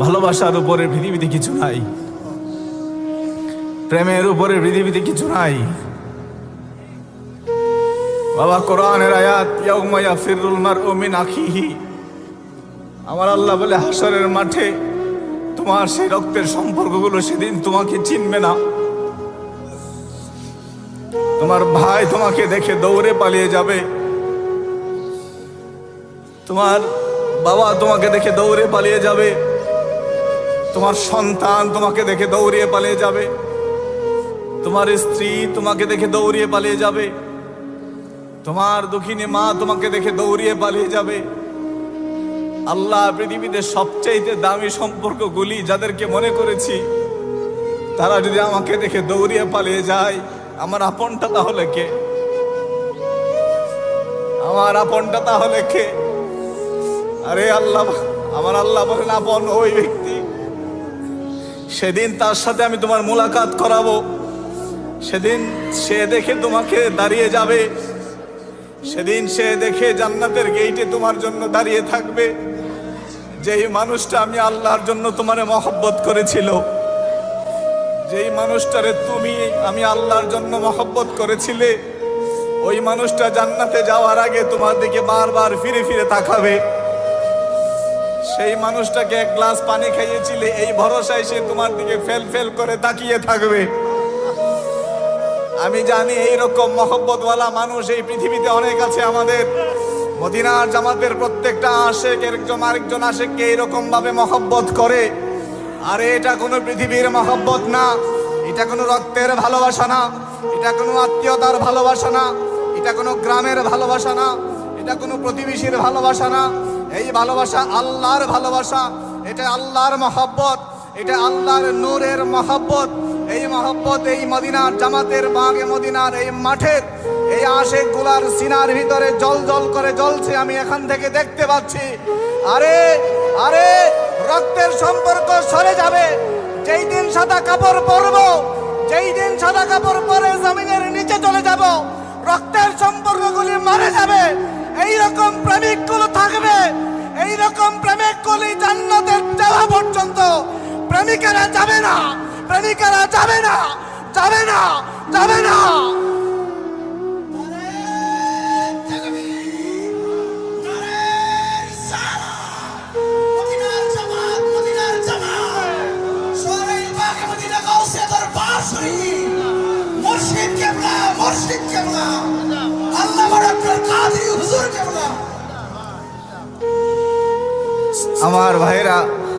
ভালোবাসার উপরে পৃথিবীতে কিছু নাই, প্রেমের উপরে পৃথিবীতে কিছু নাই। বাবা, কোরআনের আয়াত, ইয়াউমা ইয়াফিরুল মারউ মিন আখিহি। আমার আল্লাহ বলে, হাসরের মাঠে তোমার সেই রক্তের সম্পর্কগুলো সেদিন তোমাকে চিনবে না। তোমার ভাই তোমাকে দেখে দৌড়ে পালিয়ে যাবে, তোমার বাবা তোমাকে দেখে দৌড়ে পালিয়ে যাবে, তোমার সন্তান তোমাকে দেখে দৌড়িয়ে পালিয়ে যাবে, তোমার স্ত্রী তোমাকে দেখে দৌড়িয়ে পালিয়ে যাবে, তোমার দুঃখিনী মা তোমাকে দেখে দৌড়িয়ে পালিয়ে যাবে। আল্লাহ পৃথিবীতে সবচেয়ে দামি সম্পর্কগুলি যাদেরকে মনে করেছি, তারা যদি আমাকে দেখে দৌড়িয়ে পালিয়ে যায়, আমার আপনটা তাহলে কে? আমার আপনটা তাহলে কে? আরে আল্লাহ, আমার আল্লাহ বলেন আপন ওই ব্যক্তি, সেদিন তার সাথে আমি তোমার মুলাকাত করাবো, সেদিন সে দেখে তোমাকে দাঁড়িয়ে যাবে, সেদিন সে দেখে জান্নাতের গেইটে তোমার জন্য দাঁড়িয়ে থাকবে। যেই মানুষটা আমি আল্লাহর জন্য তোমারে মহব্বত করেছিল, যেই মানুষটারে তুমি আমি আল্লাহর জন্য মহব্বত করেছিলে, ওই মানুষটা জান্নাতে যাওয়ার আগে তোমার দিকে বারবার ফিরে ফিরে তাকাবে। সেই মানুষটাকে এক গ্লাস পানি খাইয়েছিলে, এই ভরসায় সে তোমার দিকে ফেল ফেল করে তাকিয়ে থাকবে। আমি জানি এইরকম মহব্বতওয়ালা মানুষ এই পৃথিবীতে অনেক আছে। আমাদের মদিনার জামাতের প্রত্যেকটা আশেক একজন আরেকজন আশেককে এইরকম ভাবে মহব্বত করে। আরে এটা কোনো পৃথিবীর মহব্বত না, এটা কোনো রক্তের ভালোবাসা না, এটা কোনো আত্মীয়তার ভালোবাসা না, এটা কোনো গ্রামের ভালোবাসা না, এটা কোনো প্রতিবেশীর ভালোবাসা না। এই ভালোবাসা আল্লাহর ভালোবাসা, এটা আল্লাহর মহব্বত, এটা আল্লাহর নূরের মহব্বত। এই মহব্বত এই মদিনার জামাতের বাগে মদিনার এই মাঠের এই আশেক গুলার সিনার ভিতরে জল জল করে জ্বলছে, আমি এখান থেকে দেখতে পাচ্ছি। আরে আরে রক্তের সম্পর্ক সরে যাবে যেই দিন সাদা কাপড় পরবো, যেই দিন সাদা কাপড় পরে জমিনের নিচে চলে যাব, রক্তের সম্পর্কগুলি মারা যাবে। এইরকম প্রেমিকগুলো থাকবে, এইরকম প্রেমিকগুলি জান্নাতের যাওয়া পর্যন্ত প্রেমিকেরা যাবে না, প্রেমিকেরা যাবে না, যাবে না, যাবে না।